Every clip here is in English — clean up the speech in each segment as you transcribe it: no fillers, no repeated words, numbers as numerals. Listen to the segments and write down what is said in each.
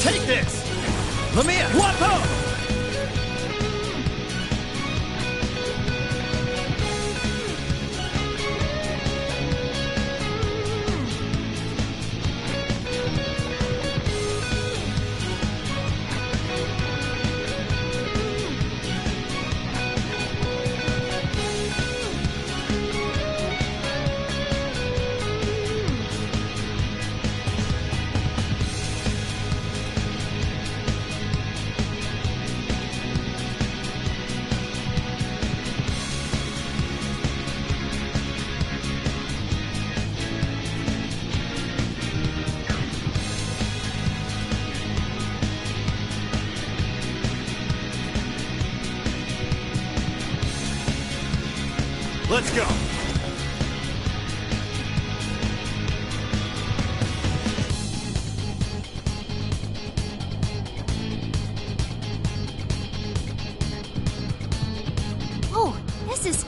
Take this! Lamia! Wapo! Let's go! Oh, this is...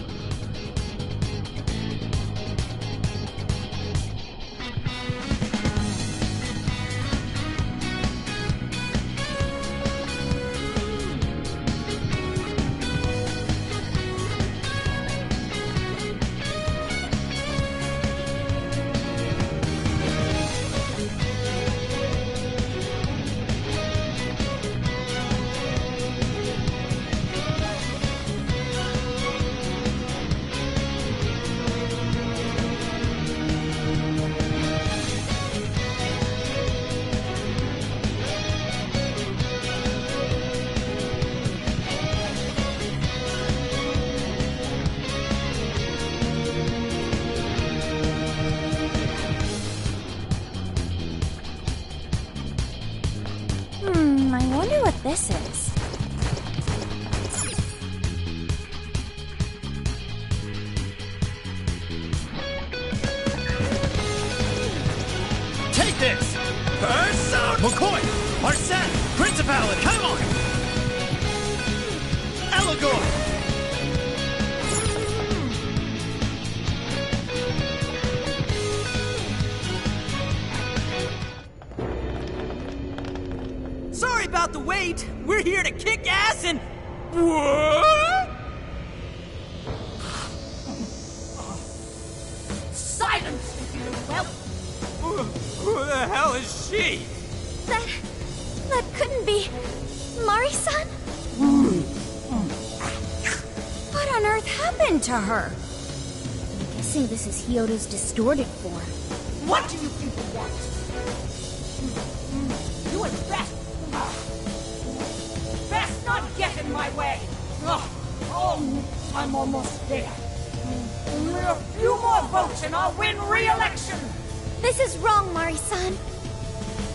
I wonder what this is. Take this! Person! McCoy! Arsene! Principality! Come on! Eligor! Sorry about the wait. We're here to kick ass and... What? Silence, if you will. Who the hell is she? That couldn't be... Mari-san? What on earth happened to her? I'm guessing this is Hyodo's distorted form. What do you people want? You had best not get in my way. Oh, I'm almost there. Only a few more votes and I'll win re-election. This is wrong, Mari-san.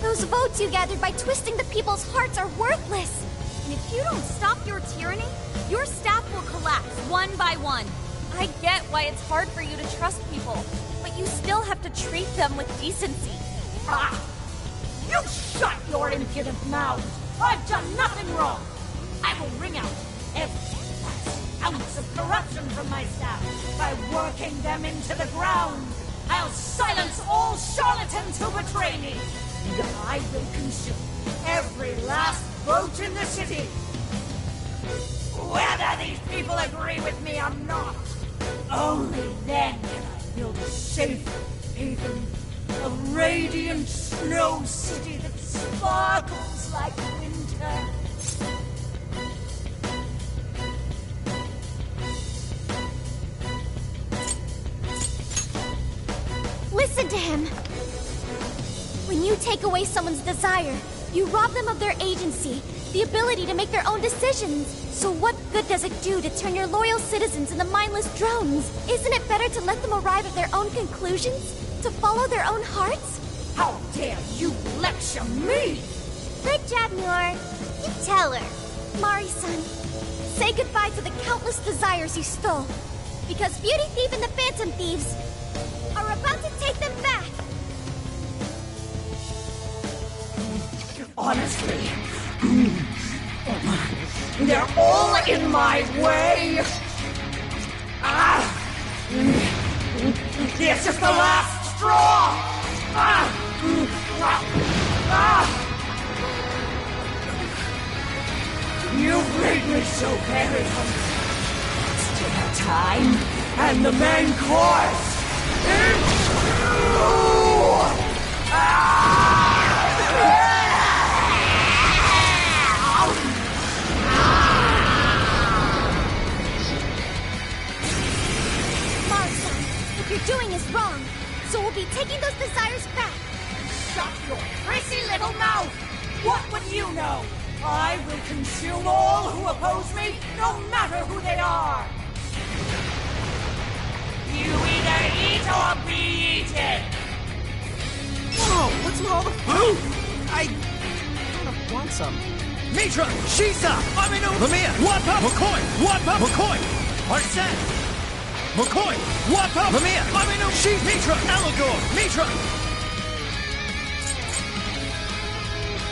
Those votes you gathered by twisting the people's hearts are worthless. And if you don't stop your tyranny, your staff will collapse one by one. I get why it's hard for you to trust people, but you still have to treat them with decency. Ah! You shut your impudent mouths! I've done nothing wrong! I will wring out every last ounce of corruption from my staff by working them into the ground! I'll silence all charlatans who betray me! And I will consume every last vote in the city! Whether these people agree with me or not, only then can I build a safe haven, a radiant snow city that sparkles like winter. Listen to him. When you take away someone's desire, you rob them of their agency, the ability to make their own decisions. So what good does it do to turn your loyal citizens into mindless drones? Isn't it better to let them arrive at their own conclusions? To follow their own hearts? How dare you lecture me? Good job, Noor. You tell her. Mari-san, say goodbye to the countless desires you stole. Because Beauty Thief and the Phantom Thieves are about to take them back. Honestly, they're all in my way. This is the last straw. You've made me so very hungry. Still have time, and the main course is Mars-san, what you're doing is wrong. So we'll be taking those desires back. Shut your prissy little mouth! What would you know? I will consume all who oppose me, no matter who they are! You either eat or be eaten! Whoa, what's with all the food? I kind of want some. Mitra! Shisa! Amino! Lamia! Wapa! McCoy! Wapa! McCoy! Arsene! McCoy! Wapa! Lamia! Amino! She! Mitra! Allegor! Mitra!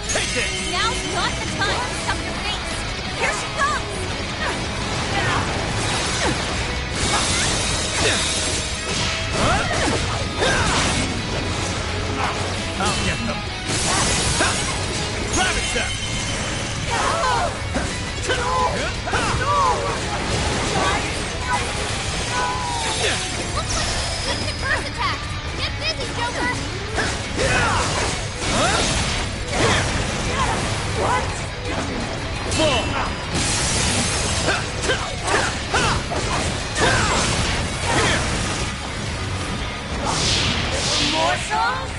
Take this! Now's not the time to stuff your face. Here she comes! I'll get them. Rabbit step! Looks like she's weak to curse attacks. Get busy, Joker. Morsels?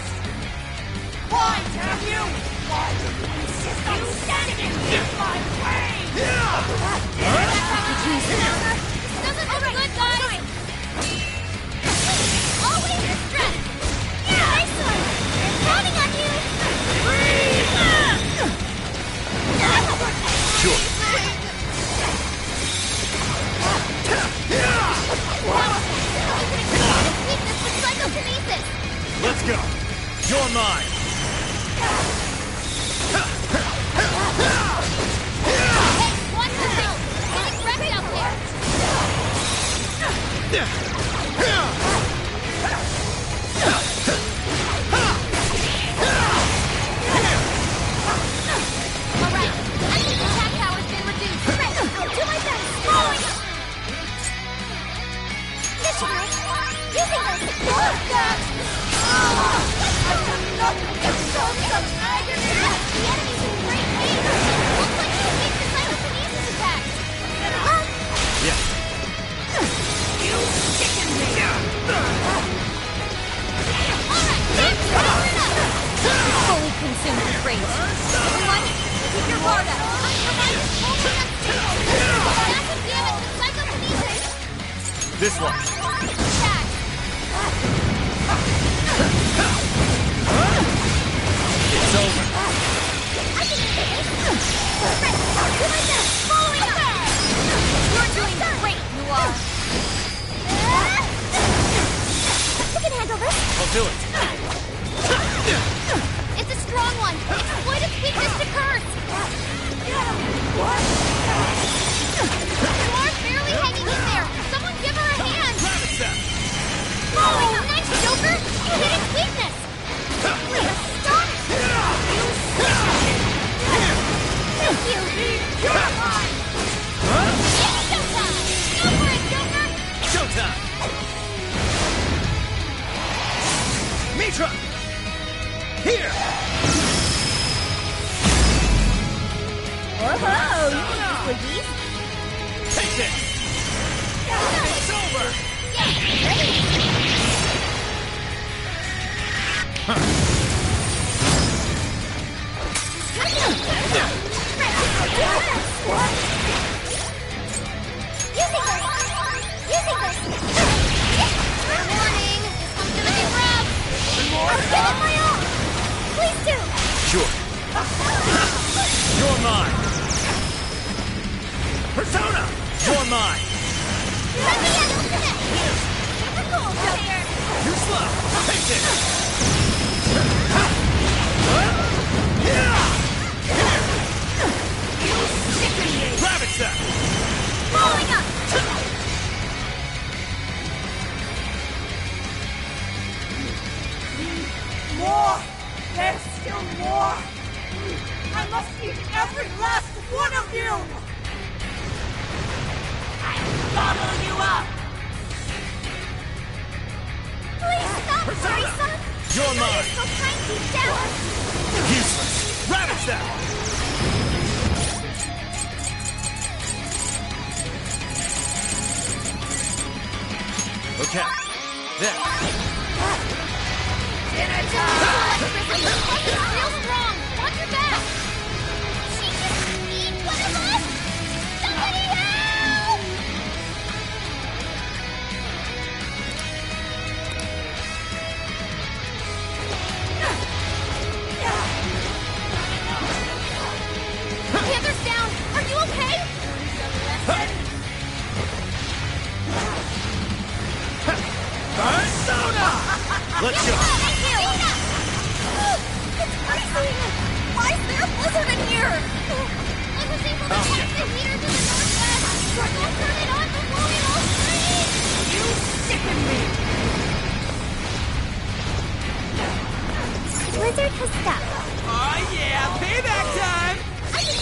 Why, damn you! Why do you insist on standing in my way? Doesn't look good, guys. Always stressed. Excellent. Counting on you. Sure. Weakness with psychokinesis. Let's go. You're mine. Hey, watch yourself. Getting wrecked out there. All right. I think the attack power's been reduced. Right. I'll do my best. Following up. This should work. Using this. That. I've done nothing to show some agony. The enemy's in great pain. Looks like he's weak to psychokinesis attacks. Yeah. You chicken me! All right. Power it up. Fully consumed with rage. Everyone, keep your guard up. Your mind is totally unstable. Massive damage with psychokinesis. This one. Attack. It's over. I can do this. Right. I'll do my best. Following up. You're doing great, you are. You can handle this. I'll do it. It's a strong one. Exploit its weakness to curse. What? You are barely hanging in there. Someone give her a hand. Rabbit step! Oh, nice, Joker. You hit its weakness. Wait, astonishing. Thank you. You're mine! It's showtime. Go for it, Joker. Showtime! Mitra! Here! Whoa, you squiggies. Take this! It's over! Yeah, ready. What? Using this. Warning, this one's gonna be rough. I'll give it my all. Please do. Sure. You're mine! Persona! You're mine! Let me in, Ultimate. Typical, Joker. You're slow! Take this! Rabbit step! Following up. More! There's still more! I must eat every last one of you! gobble you up! Please stop, Teresa! You're You're mine! so kind deep down! Useless! Ravage that! Okay. There. Dinner time! Electricity! It's real strong! Watch your back! She just need one of us! Somebody help! Panther's down! Are you okay? Persona! Let's go! Thank you! It's freezing! Why is there a blizzard in here? I was able to tap the heater to the northwest! Don't turn it on before we all freeze! You sicken me! Blizzard has stopped. Oh yeah, payback time! I can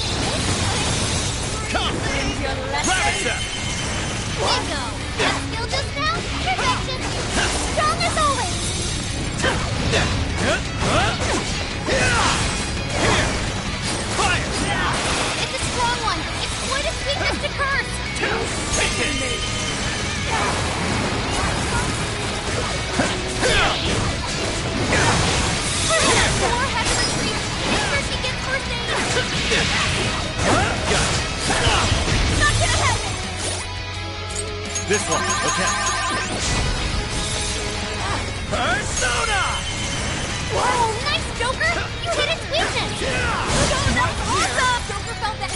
Come! Learned your Ravage lesson? that! Bingo! That skill just now? Perfection! Strong as always! Here! Fire! It's a strong one! Exploit its weakness to curse! Take it! Thor had to retreat! Make sure she gets first aid! Not gonna happen! This one, okay. Persona! Whoa! Nice, Joker! You hit its weakness! Awesome! Joker felt that...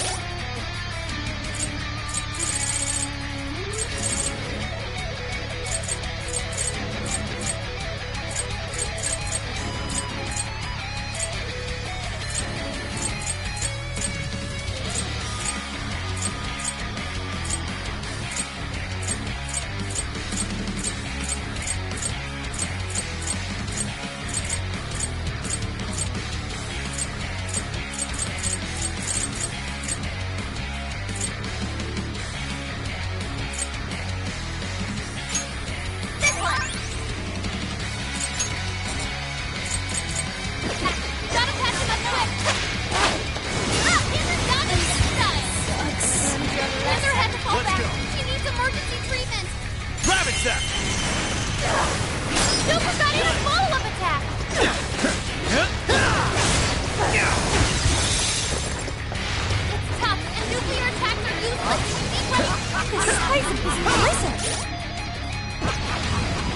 This one! Gotta catch him up quick! Panther's down to this time! Panther had to fall Let's back! go. She needs emergency treatment! Ravage that! Joker got in a follow-up attack! It's tough, and nuclear attacks are useless! Be ready! The size of this blizzard!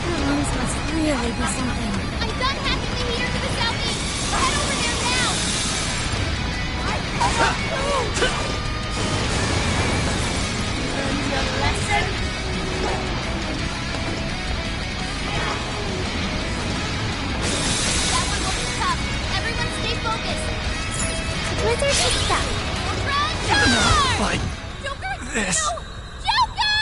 Her lungs must really be something. I'm done hacking the heater to the southeast! Head over there now! Learned your lesson? That one will be tough. Everyone stay focused. Blizzard is stuck. Run, Joker! Like Joker! this. No! Joker!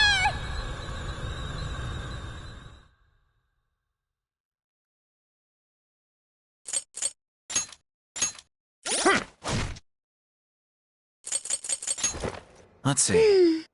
Let's see.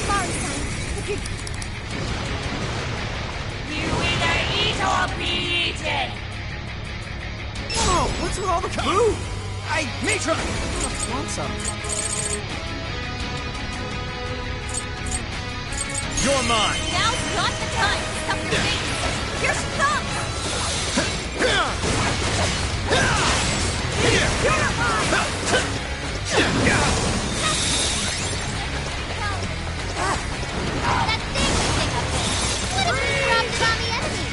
Sorry, son. You either eat or be eaten! Whoa, what's with all the food? Mitra! Want some? You're mine! Now's not the time to stuff your face! Here she comes! That thing you pick up there. What if we dropped it on the enemy?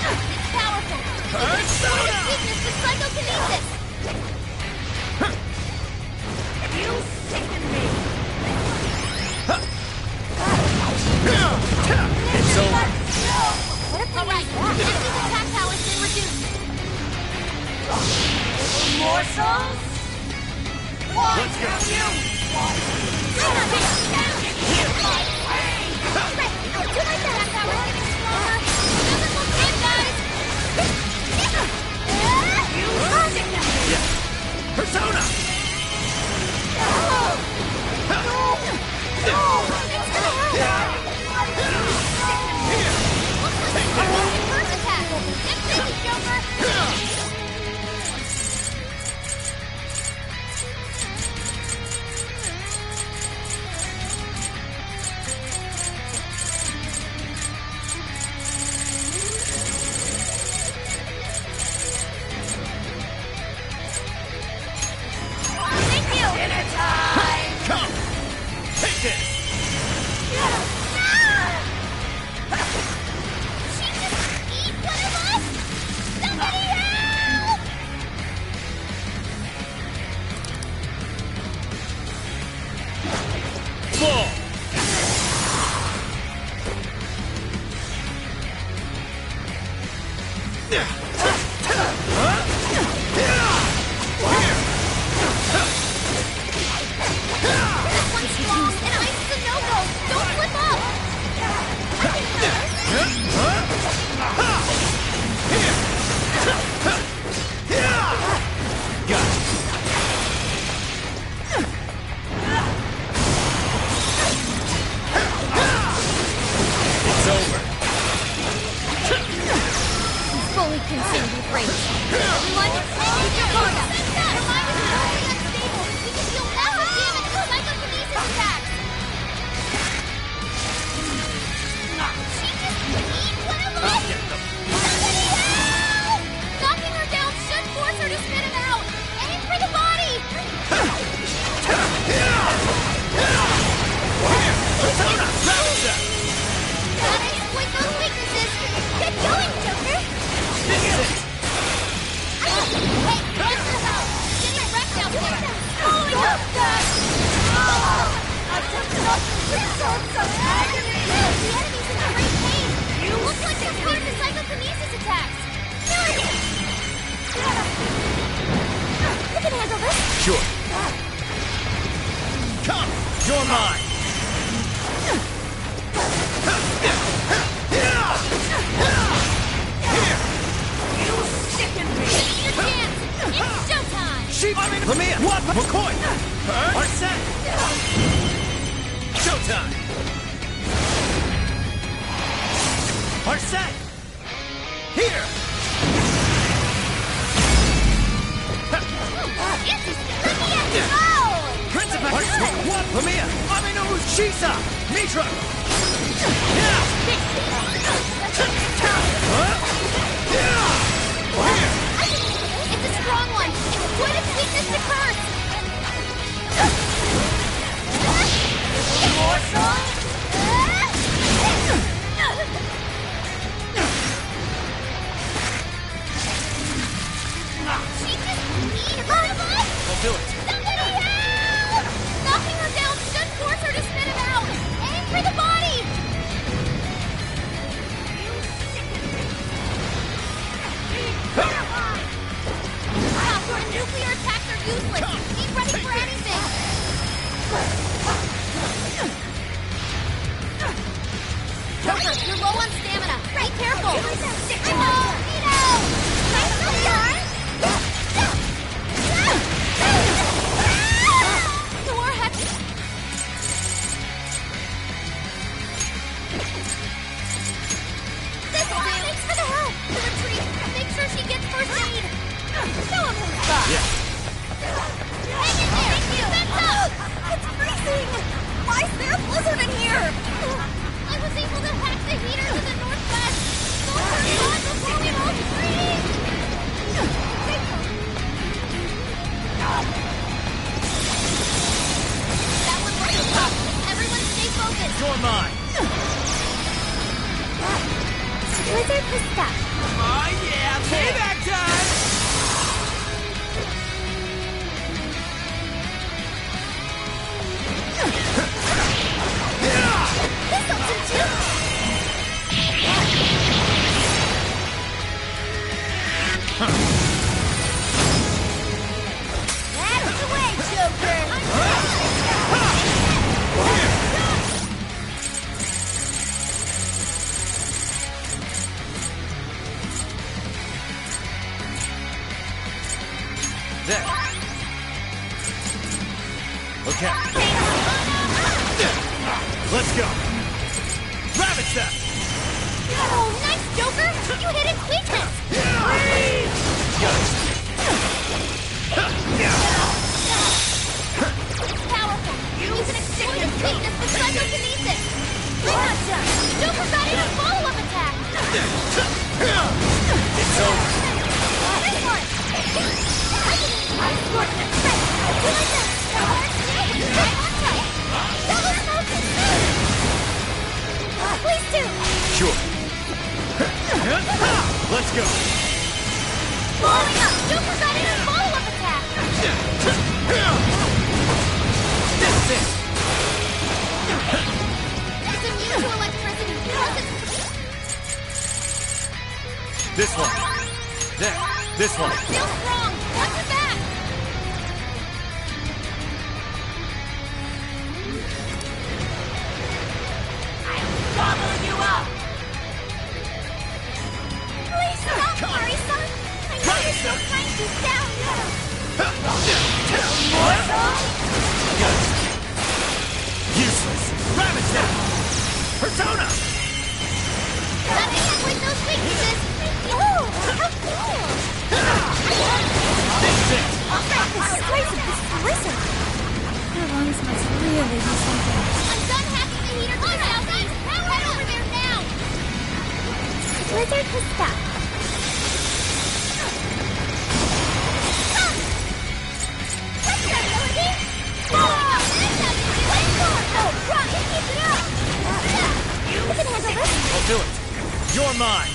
It's powerful. It's a weakness to psychokinesis. You sicken me! Morsels? One Let's go. from you! Persona! First attack! Get busy, Joker! Come! Take this! She just eat one of us? Somebody help! Fall! This one's strong, and ice is a no-go. Don't slip up! Got it. It's over. Fully consumed with rage. Everyone, keep your guard up. Your mind is totally unstable. We can deal massive damage with psychokinesis attacks. She just eat one of us? Get them. Somebody help! Knocking her down should force her to spit him out. Aim for the body. Persona! Raptor! Gotta exploit those weaknesses. Get going, Joker. This is it! Hey, this is help. Getting wrecked out there. Following up. I took enough to absorb some agony! The enemy's in great pain. It looks like they're part of the psychokinesis attacks. You can handle this. Sure. Come! You're mine! Your chance. It's showtime. Sheep! Lamia! What? McCoy! Arset! Showtime! Arset! Here! Let me at you. Oh! Principal! Arset! What? Lamia! Aminu! Shisa! Mitra! Yeah! Here! It's a strong one. Exploit its weakness to curse. She just eat one of us? I'll do it. Somebody help! Knocking her down should force her to spit him out. Aim for the body. Power and nuclear attacks are useless. Be ready for anything. Joker, you're low on stamina. Be careful. Thor had to... This way! Thanks for the help! To retreat! Make sure she gets first aid! Show him who's boss! Yeah. Hang in there! Thank you! Defense up! It's freezing! Okay. Let's go. Rabbit step. Oh, nice, Joker! You hit its weakness! It's powerful. You can extend its weakness with psychokinesis. Gotcha! Joker got in a follow-up attack! It's over. This one! I'm fortunate. Do like this! Double smoke! Please do! Sure. Let's go. Blowing up! Joker got in a follow-up attack! That's it. It's immune to electricity. Plus it's... This one. There. This one. Still strong! Watch your back! Gobble you up! Please stop, Mari-san! I know you're so trying to down! Useless. Rabbit step. Persona. Nothing up with those weaknesses! Ooh, how cool! This it. The strays of this blizzard! Your lungs must really be something. I'm done hacking the heater to the southeast! Head over there now! The blizzard has stopped. What's that, Melody? Oh, that's how you do it! Oh, Rocky, keep it up! You can handle this! I'll do it. You're mine.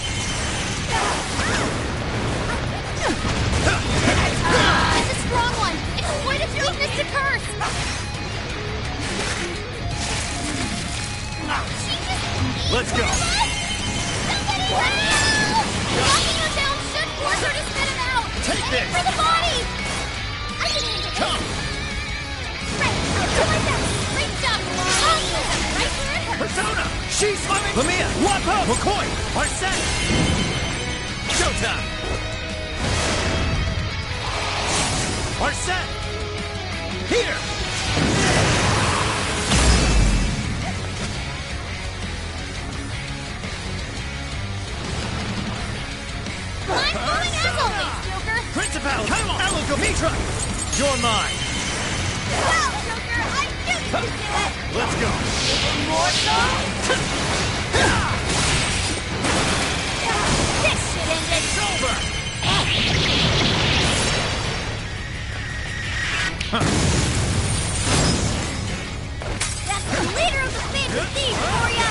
It's a strong one! Exploit its weakness to curse! She just... Let's go. Somebody help! Knocking her down should force her to spit him out! Take Aim this. for the body! I can handle this! Come. Right, I'll do my best! Great job! Awesome! Right where it hurts! Persona. She's coming. Lamia. Wapo. McCoy. Arsene. Showtime. Arsene. Here. I'm going as always, Joker! Principal. Come on. Alego Mitra. You're mine. Well, Joker, I knew you could do it! Let's go. More so? This should end it! It's over. That's the leader of the Phantom Thieves for ya!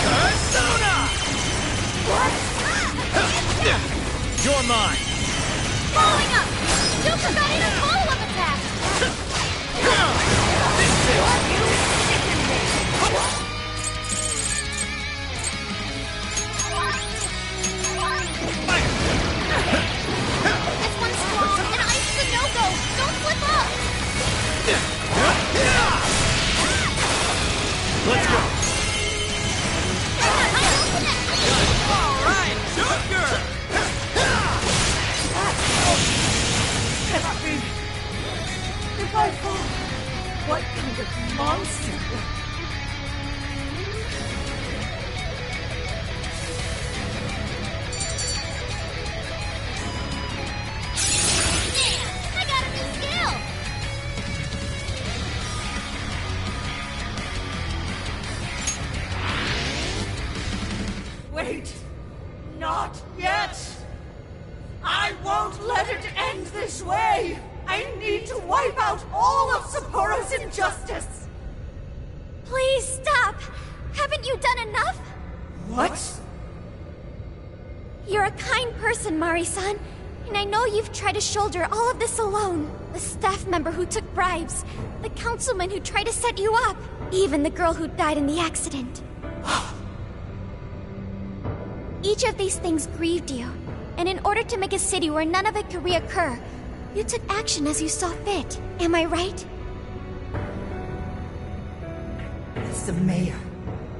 Persona. You're mine. Following up! Joker got in a follow-up attack! This is This one's strong, and ice is a no-go! Don't slip up! Let's go. All right, Joker! If I fall, what kind of monster? Man, I got a new skill! Wait, not yet! I won't let it end this way! I need to wipe out all of Sapporo's injustice! Please stop! Haven't you done enough? What? You're a kind person, Mari-san, and I know you've tried to shoulder all of this alone. The staff member who took bribes, the councilman who tried to set you up, even the girl who died in the accident. Each of these things grieved you, and in order to make a city where none of it could reoccur, you took action as you saw fit. Am I right? As the mayor,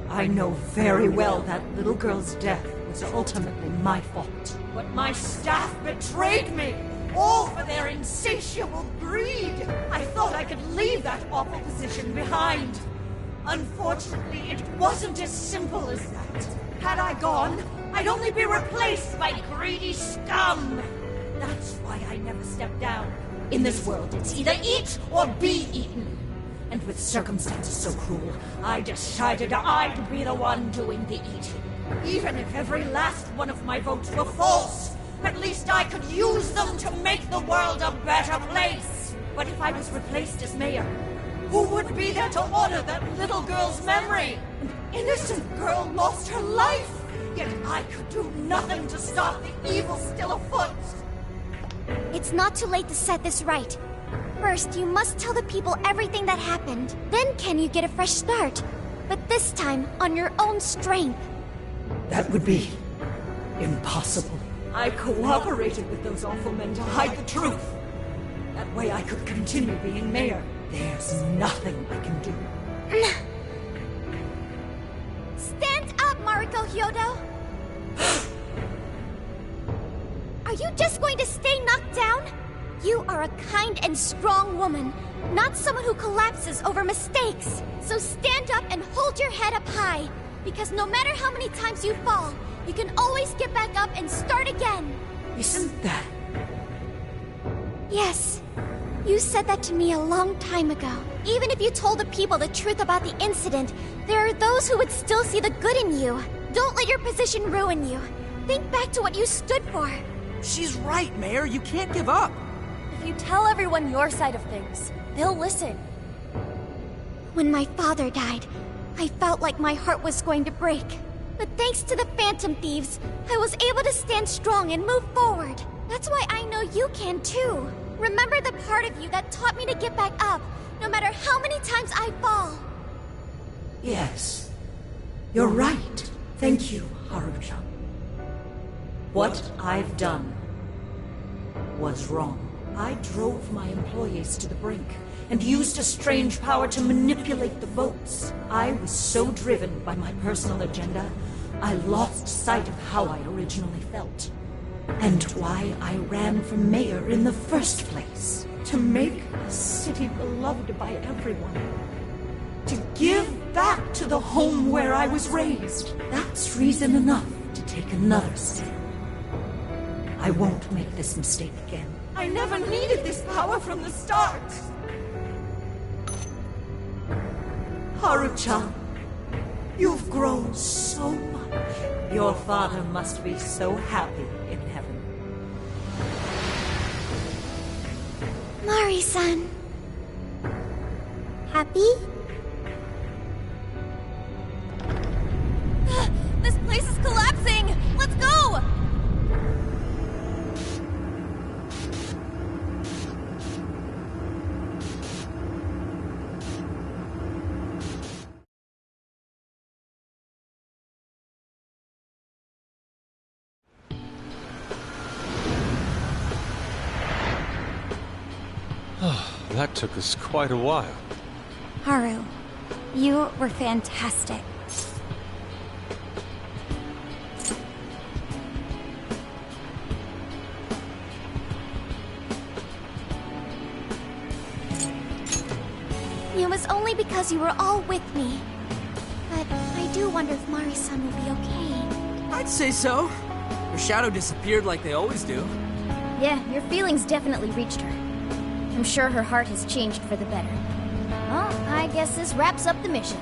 I know very well that little girl's death was ultimately my fault. But my staff betrayed me, all for their insatiable greed. I thought I could leave that awful position behind. Unfortunately, it wasn't as simple as that. Had I gone, I'd only be replaced by greedy scum. That's why I never stepped down. In this world, it's either eat or be eaten. And with circumstances so cruel, I decided I'd be the one doing the eating. Even if every last one of my votes were false, at least I could use them to make the world a better place. But if I was replaced as mayor, who would be there to honor that little girl's memory? An innocent girl lost her life, yet I could do nothing to stop the evil still afoot. It's not too late to set this right. First, you must tell the people everything that happened. Then can you get a fresh start? But this time, on your own strength. That would be impossible. I cooperated with those awful men to hide the truth. That way I could continue being mayor. There's nothing I can do. Stand up, Mariko Hyodo! Are you just going to stay knocked down? You are a kind and strong woman, not someone who collapses over mistakes. So stand up and hold your head up high, because no matter how many times you fall, you can always get back up and start again. Isn't that... Yes. You said that to me a long time ago. Even if you told the people the truth about the incident, there are those who would still see the good in you. Don't let your position ruin you. Think back to what you stood for. She's right, Mayor. You can't give up. If you tell everyone your side of things, they'll listen. When my father died, I felt like my heart was going to break. But thanks to the Phantom Thieves, I was able to stand strong and move forward. That's why I know you can too. Remember the part of you that taught me to get back up, no matter how many times I fall. Yes. You're right. Thank you, Haruchan. What I've done was wrong. I drove my employees to the brink and used a strange power to manipulate the votes. I was so driven by my personal agenda, I lost sight of how I originally felt. And why I ran for mayor in the first place. To make a city beloved by everyone. To give back to the home where I was raised. That's reason enough to take another step. I won't make this mistake again. I never needed this power from the start. Haruchan, you've grown so much. Your father must be so happy in heaven. Mari-san. Happy? This place is collapsing! Let's go! That took us quite a while. Haru, you were fantastic. It was only because you were all with me. But I do wonder if Mari-san will be okay. I'd say so. Her shadow disappeared like they always do. Yeah, your feelings definitely reached her. I'm sure her heart has changed for the better. Well, I guess this wraps up the mission.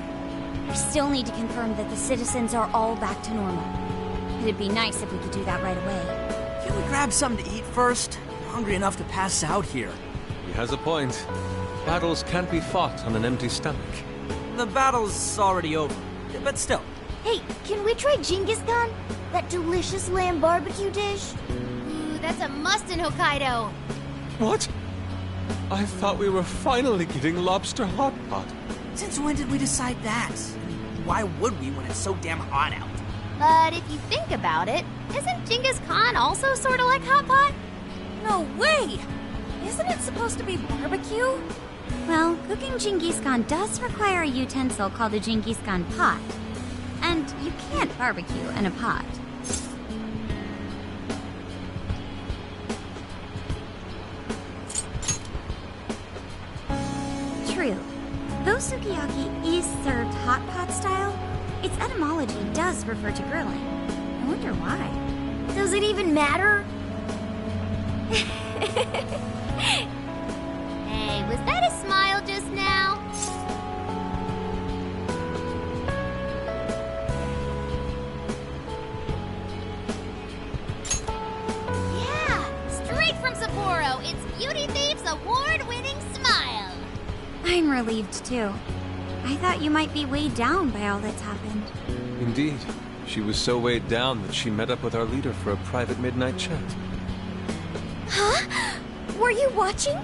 We still need to confirm that the citizens are all back to normal. It'd be nice if we could do that right away. Can we grab something to eat first? I'm hungry enough to pass out here. He has a point. Battles can't be fought on an empty stomach. The battle's already over, but still. Hey, can we try Genghis Khan? That delicious lamb barbecue dish? Ooh, that's a must in Hokkaido. What? I thought we were finally getting lobster hot pot. Since when did we decide that? Why would we when it's so damn hot out? But if you think about it, isn't Genghis Khan also sort of like hot pot? No way! Isn't it supposed to be barbecue? Well, cooking Genghis Khan does require a utensil called a Genghis Khan pot. And you can't barbecue in a pot. sukiyaki is served hot pot style, its etymology does refer to grilling. I wonder why. Does it even matter? Hey, was that a smile just now? Yeah, straight from Sapporo, it's Beauty Thief's award-winning smile. I'm relieved too. I thought you might be weighed down by all that's happened. Indeed. She was so weighed down that she met up with our leader for a private midnight chat. Huh? Were you watching?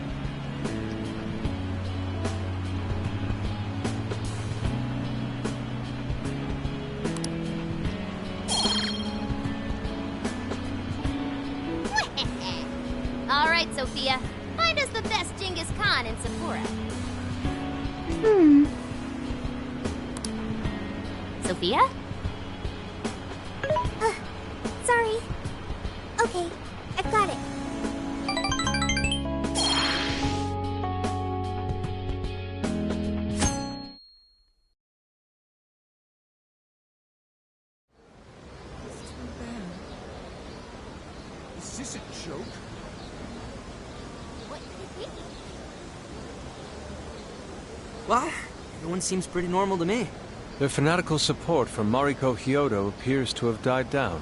All right, Sophia. Find us the best Genghis Khan in Sapporo. Sophia? Sorry. Okay, I've got it. Is this a joke? What could it be? What? Everyone seems pretty normal to me. Their fanatical support for Mariko Hyodo appears to have died down.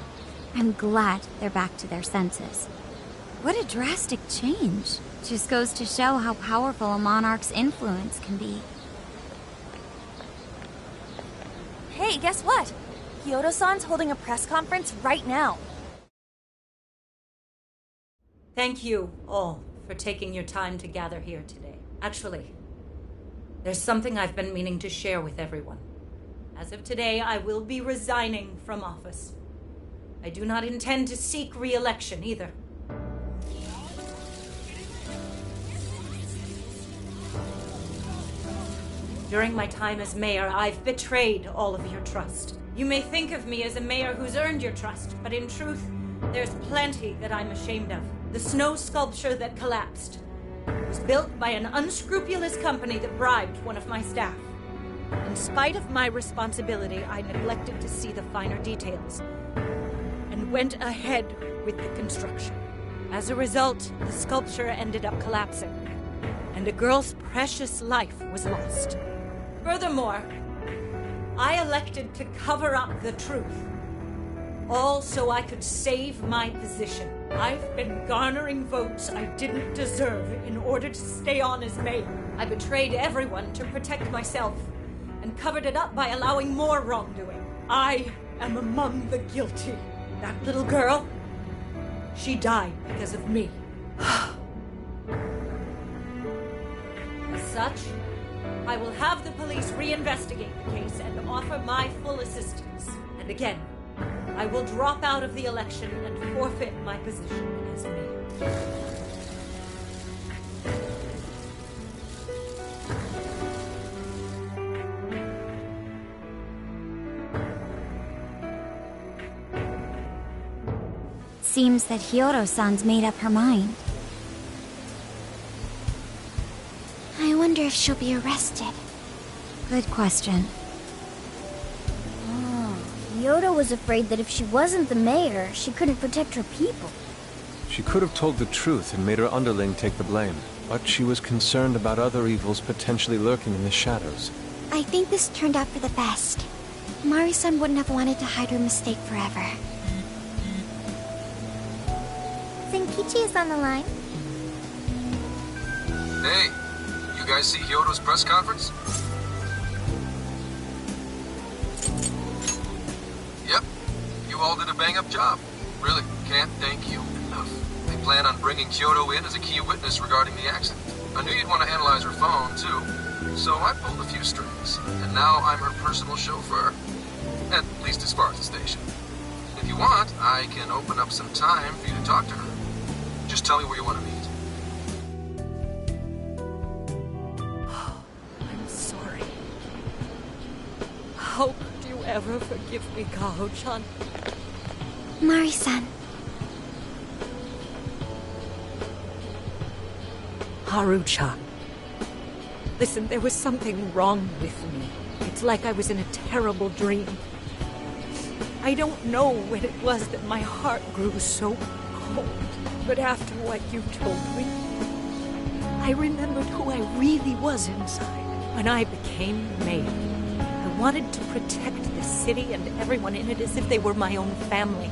I'm glad they're back to their senses. What a drastic change. Just goes to show how powerful a monarch's influence can be. Hey, guess what? Kyoto-san's holding a press conference right now. Thank you all for taking your time to gather here today. Actually, there's something I've been meaning to share with everyone. As of today, I will be resigning from office. I do not intend to seek re-election either. During my time as mayor, I've betrayed all of your trust. You may think of me as a mayor who's earned your trust, but in truth, there's plenty that I'm ashamed of. The snow sculpture that collapsed was built by an unscrupulous company that bribed one of my staff. In spite of my responsibility, I neglected to see the finer details and went ahead with the construction. As a result, the sculpture ended up collapsing, and a girl's precious life was lost. Furthermore, I elected to cover up the truth, all so I could save my position. I've been garnering votes I didn't deserve in order to stay on as mayor. I betrayed everyone to protect myself and covered it up by allowing more wrongdoing. I am among the guilty. That little girl, she died because of me. As such, I will have the police reinvestigate the case and offer my full assistance. And again, I will drop out of the election and forfeit my position as mayor. Seems that Hyodo-san's made up her mind. I wonder if she'll be arrested. Good question. Yoda was afraid that if she wasn't the mayor, she couldn't protect her people. She could have told the truth and made her underling take the blame, but she was concerned about other evils potentially lurking in the shadows. I think this turned out for the best. Mari-san wouldn't have wanted to hide her mistake forever. Zenkichi is on the line. Hey, you guys see Hyodo's press conference? Yep, you all did a bang-up job. Really, can't thank you enough. They plan on bringing Hyodo in as a key witness regarding the accident. I knew you'd want to analyze her phone, too, so I pulled a few strings. And now I'm her personal chauffeur. At least as far as the station. If you want, I can open up some time for you to talk to her. Just tell me where you want to meet. I'm sorry. How could you ever forgive me, Kaho-chan? Mari-san. Haru-chan. Listen, there was something wrong with me. It's like I was in a terrible dream. I don't know when it was that my heart grew so cold, but after what you told me, I remembered who I really was inside. When I became mayor, I wanted to protect the city and everyone in it as if they were my own family.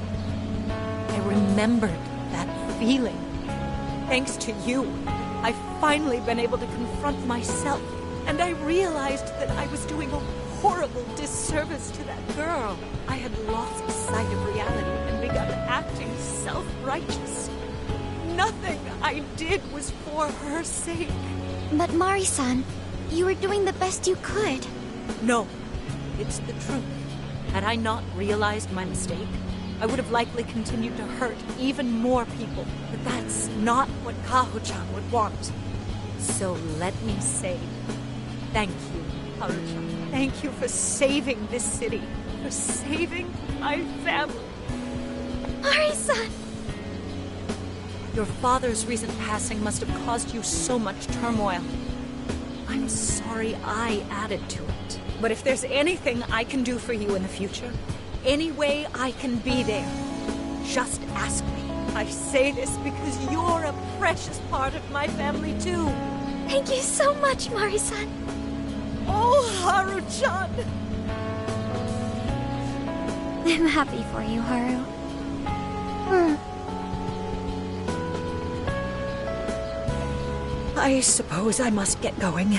I remembered that feeling. Thanks to you, I've finally been able to confront myself, and I realized that I was doing a horrible disservice to that girl. I had lost sight of reality and begun acting self-righteous. Nothing I did was for her sake. But Mari-san, you were doing the best you could. No, it's the truth. Had I not realized my mistake, I would have likely continued to hurt even more people. But that's not what Kaho-chan would want. So let me say, thank you, Haru-chan. Thank you for saving this city, for saving my family. Mari-san! Your father's recent passing must have caused you so much turmoil. I'm sorry I added to it. But if there's anything I can do for you in the future, any way I can be there, just ask me. I say this because you're a precious part of my family, too. Thank you so much, Mari-san. Oh, Haru-chan! I'm happy for you, Haru. I suppose I must get going.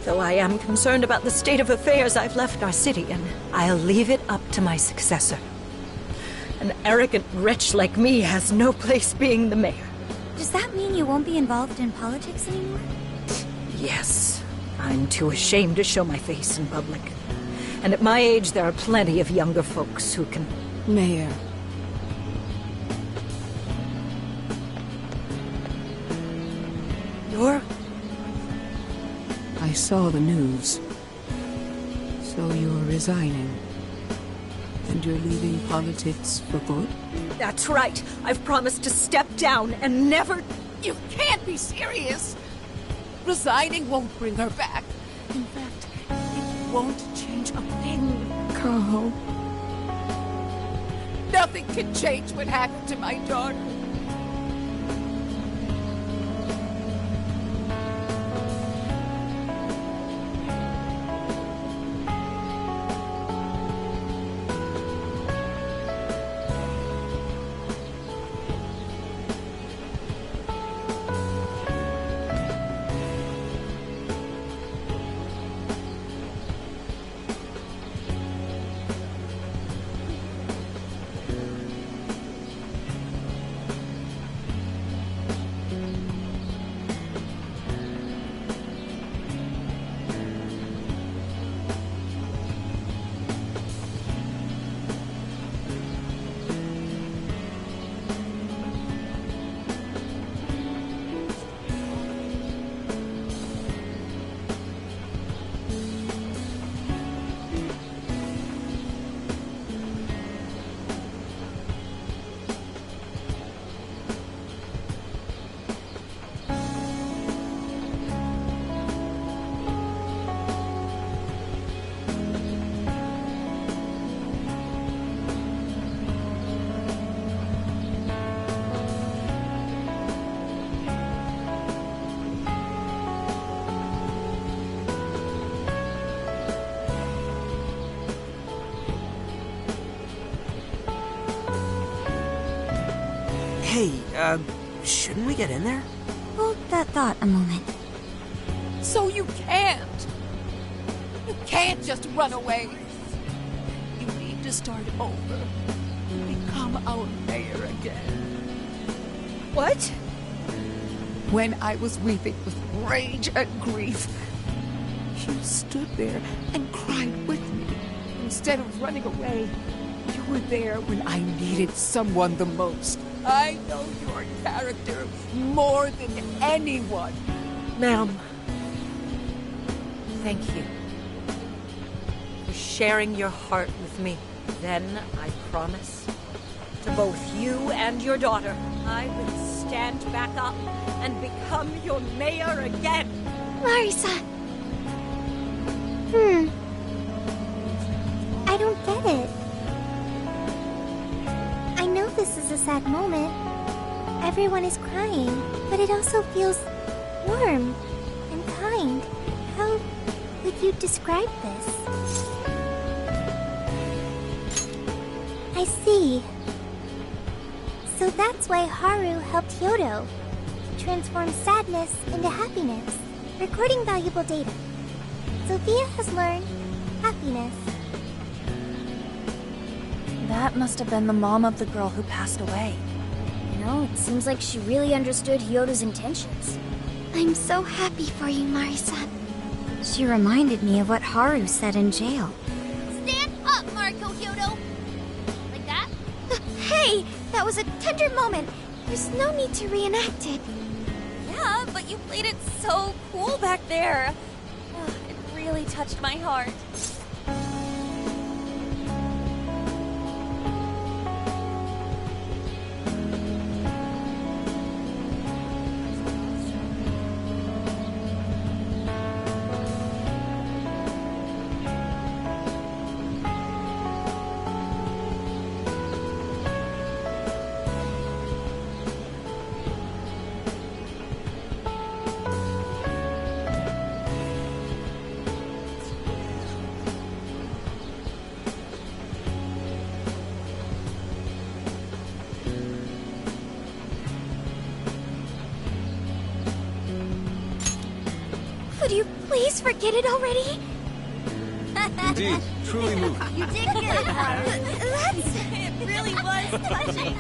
Though I am concerned about the state of affairs I've left our city in, I'll leave it up to my successor. An arrogant wretch like me has no place being the mayor. Does that mean you won't be involved in politics anymore? Yes. I'm too ashamed to show my face in public. And at my age, there are plenty of younger folks who can... Mayor. You're... I saw the news. So you're resigning. And you're leaving politics for good? That's right. I've promised to step down and never... You can't be serious! Resigning won't bring her back. In fact, it won't change a thing. Kaho. Nothing can change what happened to my daughter. Hey, shouldn't we get in there? Hold that thought a moment. So you can't! You can't just run away! You need to start over. Become our mayor again. What? When I was weeping with rage and grief, you stood there and cried with me. Instead of running away, you were there when I needed someone the most. I know your character more than anyone. Ma'am, thank you for sharing your heart with me. Then I promise to both you and your daughter, I will stand back up and become your mayor again. Marisa! I don't get it. I know this is a sad moment. Everyone is crying, but it also feels warm and kind. How would you describe this? I see. So that's why Haru helped Hyodo transform sadness into happiness, recording valuable data. Sophia has learned happiness. That must have been the mom of the girl who passed away. You know, it seems like she really understood Hyodo's intentions. I'm so happy for you, Marisa. She reminded me of what Haru said in jail. Stand up, Marco Hyodo! Like that? Hey! That was a tender moment. There's no need to reenact it. Yeah, but you played it so cool back there. It really touched my heart. Could you please forget it already? Indeed, truly moving. You did good, Haru. It really was touching.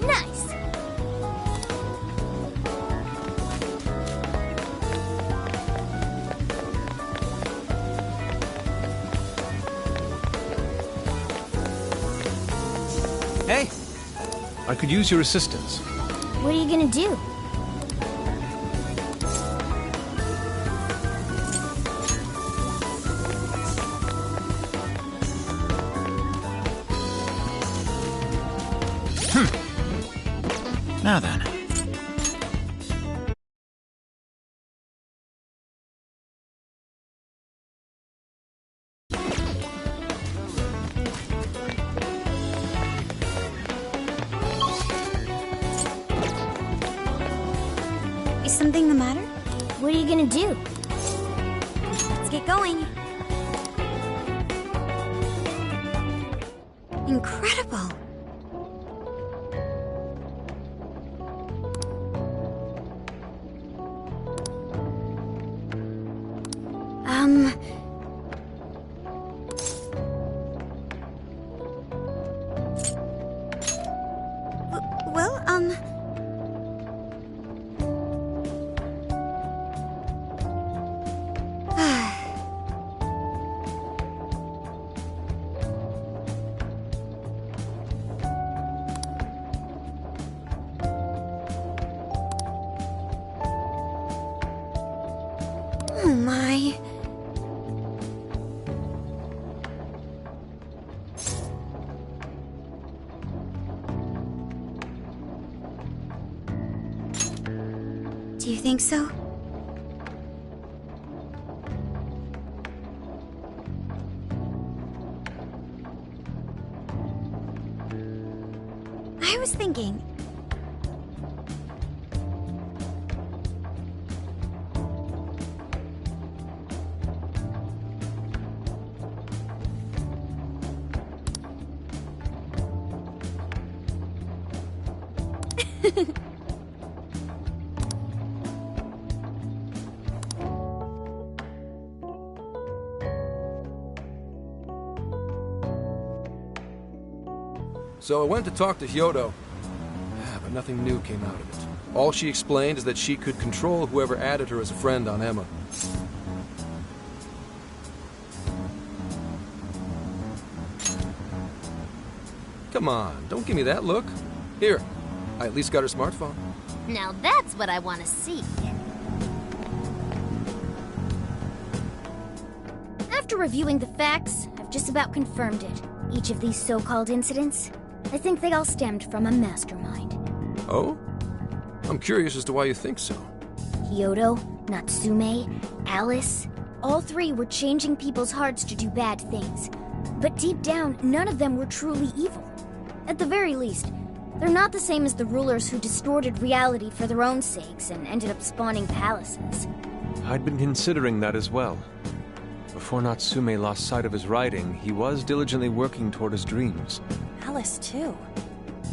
Nice. Hey! I could use your assistance. What are you gonna do? Now then. Is something the matter? What are you gonna do? Let's get going. Incredible. Well, Oh my. do you think so? I was thinking. So I went to talk to Hyodo, but nothing new came out of it. All she explained is that she could control whoever added her as a friend on Emma. Come on, don't give me that look. Here, I at least got her smartphone. Now that's what I want to see. After reviewing the facts, I've just about confirmed it. Each of these so-called incidents, I think they all stemmed from a mastermind. Oh? I'm curious as to why you think so. Kyoto, Natsume, Alice, all three were changing people's hearts to do bad things. But deep down, none of them were truly evil. At the very least, they're not the same as the rulers who distorted reality for their own sakes and ended up spawning palaces. I'd been considering that as well. Before Natsume lost sight of his writing, he was diligently working toward his dreams. Alice, too.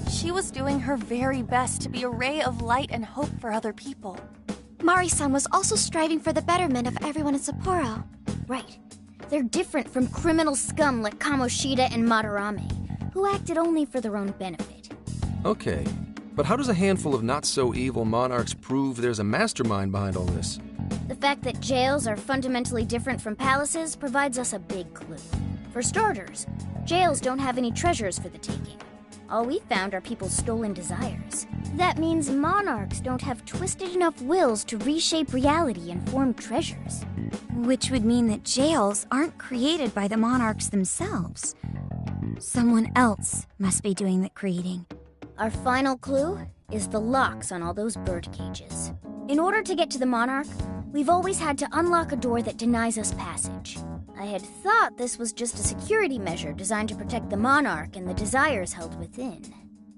She was doing her very best to be a ray of light and hope for other people. Mari-san was also striving for the betterment of everyone in Sapporo. Right. They're different from criminal scum like Kamoshida and Madarame, who acted only for their own benefit. Okay, but how does a handful of not-so-evil monarchs prove there's a mastermind behind all this? The fact that jails are fundamentally different from palaces provides us a big clue. For starters, jails don't have any treasures for the taking. All we found are people's stolen desires. That means monarchs don't have twisted enough wills to reshape reality and form treasures. Which would mean that jails aren't created by the monarchs themselves. Someone else must be doing the creating. Our final clue is the locks on all those bird cages. In order to get to the monarch, we've always had to unlock a door that denies us passage. I had thought this was just a security measure designed to protect the monarch and the desires held within.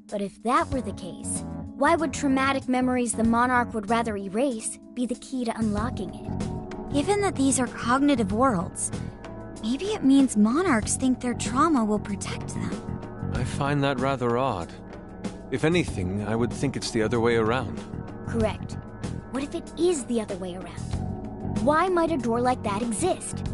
But if that were the case, why would traumatic memories the monarch would rather erase be the key to unlocking it? Given that these are cognitive worlds, maybe it means monarchs think their trauma will protect them. I find that rather odd. If anything, I would think it's the other way around. Correct. What if it is the other way around? Why might a door like that exist?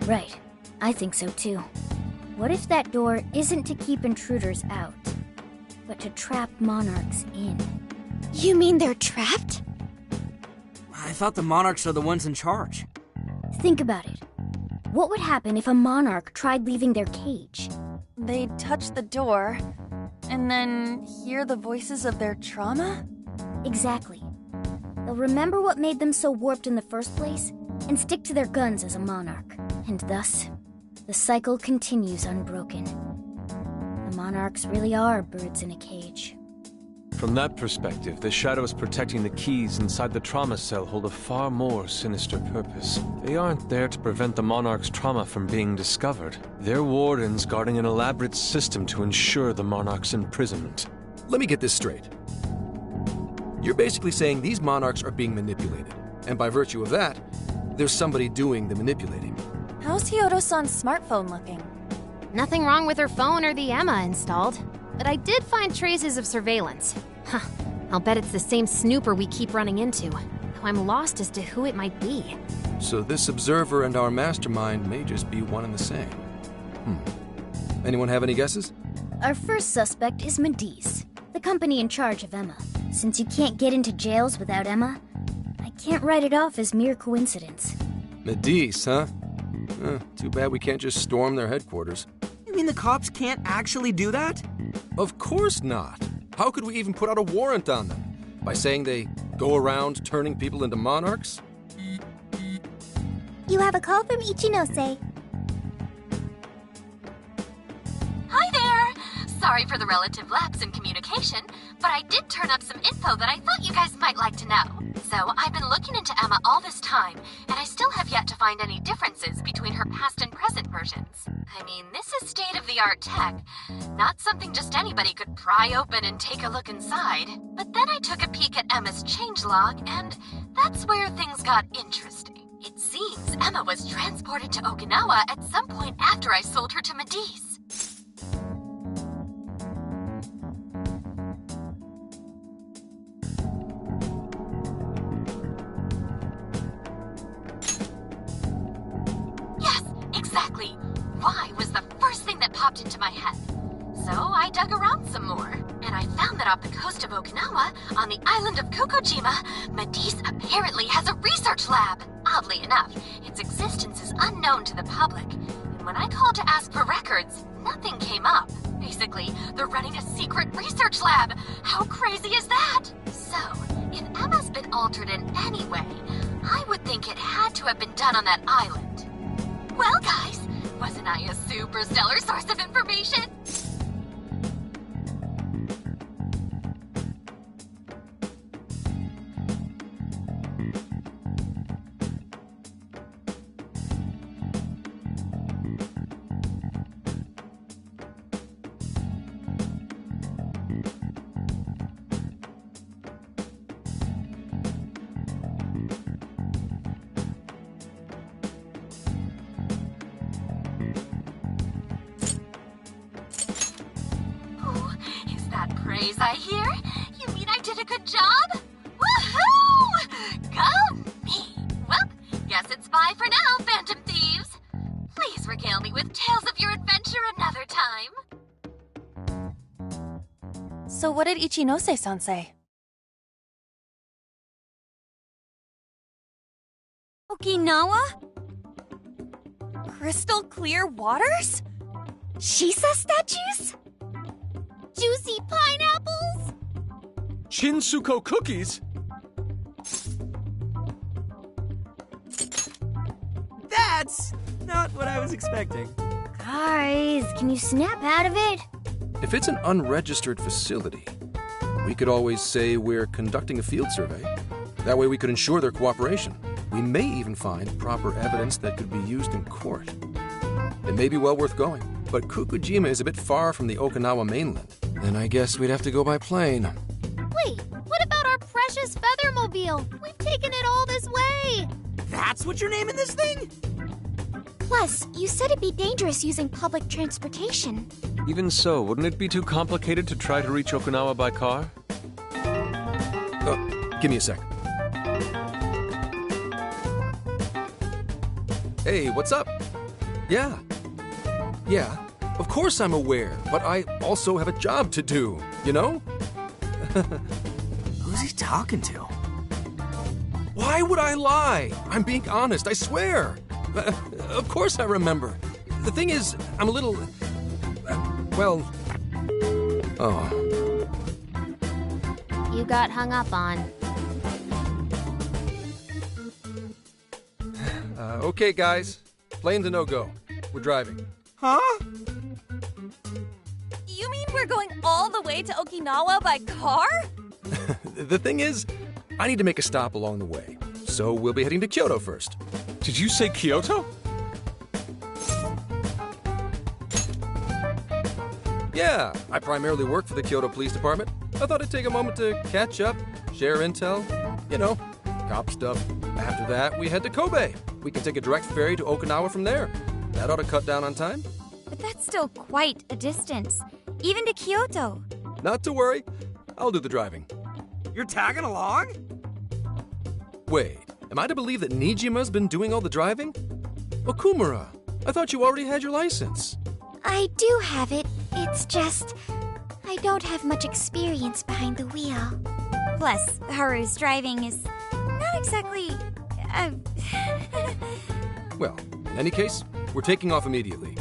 Right. I think so too. What if that door isn't to keep intruders out, but to trap monarchs in? You mean they're trapped? I thought the monarchs are the ones in charge. Think about it. What would happen if a monarch tried leaving their cage? They'd touch the door, and then hear the voices of their trauma? Exactly. They'll remember what made them so warped in the first place, and stick to their guns as a monarch. And thus, the cycle continues unbroken. The monarchs really are birds in a cage. From that perspective, the shadows protecting the keys inside the trauma cell hold a far more sinister purpose. They aren't there to prevent the monarch's trauma from being discovered. They're wardens guarding an elaborate system to ensure the monarch's imprisonment. Let me get this straight. You're basically saying these monarchs are being manipulated, and by virtue of that, there's somebody doing the manipulating. How's Hyodo-san's smartphone looking? Nothing wrong with her phone or the Emma installed, but I did find traces of surveillance. Huh, I'll bet it's the same snooper we keep running into, though I'm lost as to who it might be. So this observer and our mastermind may just be one and the same. Anyone have any guesses? Our first suspect is Medice, the company in charge of Emma. Since you can't get into jails without Emma, I can't write it off as mere coincidence. Medice, huh? Too bad we can't just storm their headquarters. You mean the cops can't actually do that? Of course not. How could we even put out a warrant on them? By saying they go around turning people into monarchs? You have a call from Ichinose. sorry for the relative lapse in communication, but I did turn up some info that I thought you guys might like to know. So, I've been looking into Emma all this time, and I still have yet to find any differences between her past and present versions. I mean, this is state-of-the-art tech, not something just anybody could pry open and take a look inside. But then I took a peek at Emma's changelog, and that's where things got interesting. It seems Emma was transported to Okinawa at some point after I sold her to Medice. Yes, exactly. Why was the first thing that popped into my head. So I dug around some more, and I found that off the coast of Okinawa, on the island of Kokojima, Medice apparently has a research lab. Oddly enough, its existence is unknown to the public, and when I called to ask for records, nothing came up. Basically, they're running a secret research lab. How crazy is that? So, if Emma's been altered in any way, I would think it had to have been done on that island. Well, guys, wasn't I a super stellar source of information? Praise I hear? You mean I did a good job? Woohoo! Go me! Well, guess it's bye for now, Phantom Thieves. Please regale me with tales of your adventure another time. So what did Ichinose-san say? Okinawa? Crystal clear waters? Shisa statues? Juicy pineapples? Shinsuko cookies? That's not what I was expecting. Guys, can you snap out of it? If it's an unregistered facility, we could always say we're conducting a field survey. That way we could ensure their cooperation. We may even find proper evidence that could be used in court. It may be well worth going, but Kokojima is a bit far from the Okinawa mainland. Then I guess we'd have to go by plane. Wait, what about our precious Feathermobile? We've taken it all this way! That's what you're naming this thing? Plus, you said it'd be dangerous using public transportation. Even so, wouldn't it be too complicated to try to reach Okinawa by car? Give me a sec. Hey, what's up? Yeah, of course I'm aware, but I also have a job to do, you know? Who's he talking to? Why would I lie? I'm being honest, I swear. Of course I remember. The thing is, I'm a little... You got hung up on. Okay, guys. Plane's a no-go. We're driving. Huh? You mean we're going all the way to Okinawa by car? The thing is, I need to make a stop along the way. So we'll be heading to Kyoto first. Did you say Kyoto? Yeah, I primarily work for the Kyoto Police Department. I thought I'd take a moment to catch up, share intel, you know, cop stuff. After that, we head to Kobe. We can take a direct ferry to Okinawa from there. That ought to cut down on time. But that's still quite a distance, even to Kyoto. Not to worry. I'll do the driving. You're tagging along? Wait, am I to believe that Nijima's been doing all the driving? Okumura, I thought you already had your license. I do have it. It's just... I don't have much experience behind the wheel. Plus, Haru's driving is not exactly... Well, in any case, we're taking off immediately.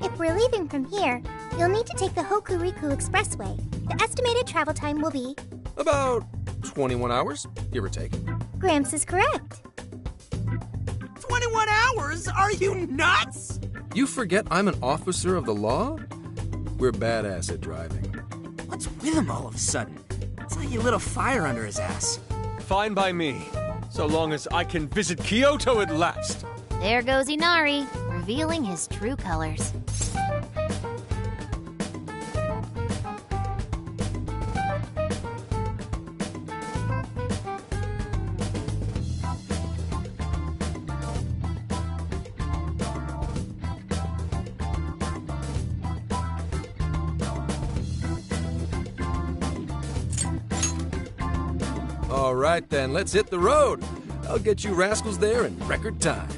If we're leaving from here, you'll need to take the Hokuriku Expressway. The estimated travel time will be... About 21 hours, give or take. Gramps is correct. 21 hours? Are you nuts? You forget I'm an officer of the law? We're badass at driving. What's with him all of a sudden? It's like he lit a fire under his ass. Fine by me, so long as I can visit Kyoto at last. There goes Inari, revealing his true colors. All right then, let's hit the road. I'll get you rascals there in record time.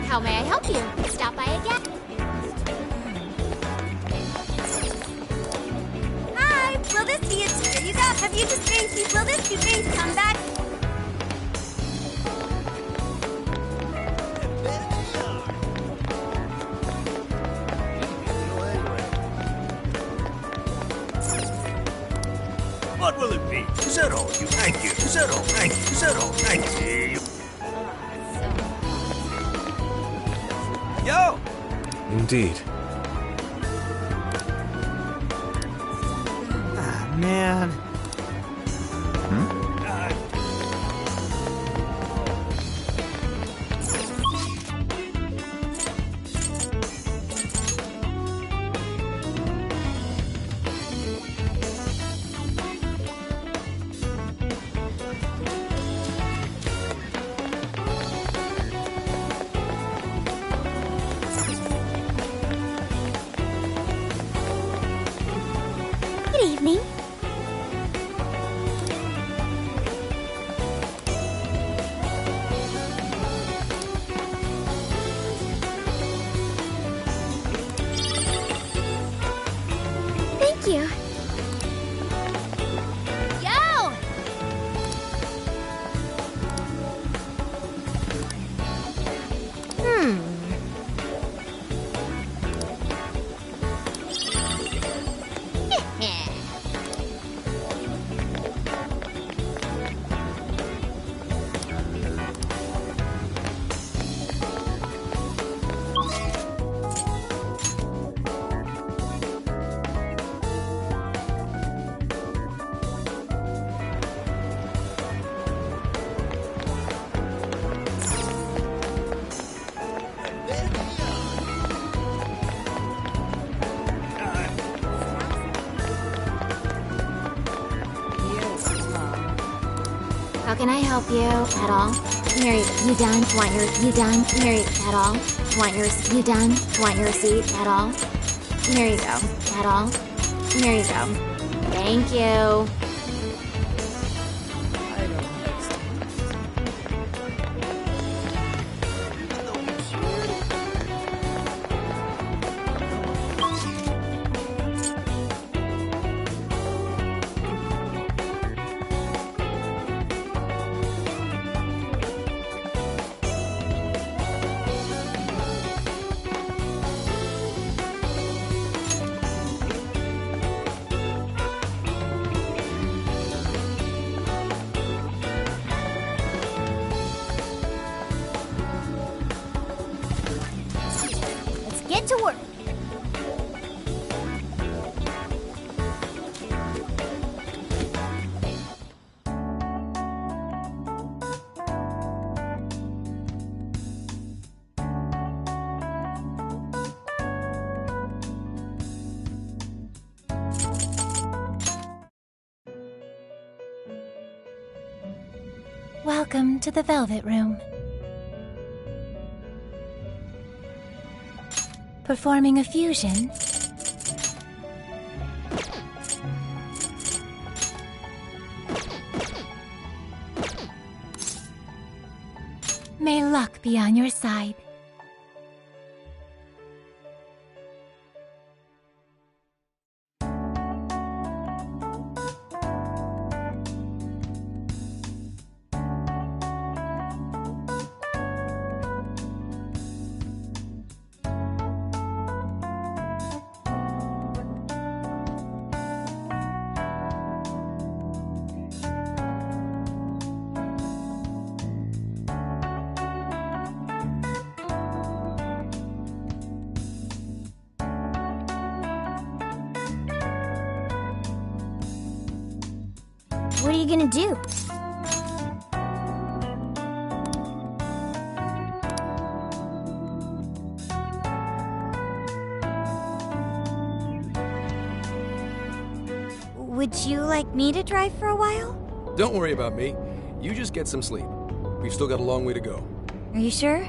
How may I help you? Stop by again. Hi, will this be it? Here you go. Have you just drinks? Will this be drinks? Come back. What will it be? Zero, you thank you. Zero, thank you. Zero, thank you. Yo! Indeed. Ah, man. Good evening. Thank you. Yo! How can I help you at all? Mary, you done? Want your, you done? Mary, at all? Want yours, you done? Want your receipt at all? Here you go. At all? Here you go. Thank you. get to work. Welcome to the Velvet Room. Performing a fusion. May luck be on your side. What are you gonna do? Would you like me to drive for a while? Don't worry about me. You just get some sleep. We've still got a long way to go. Are you sure?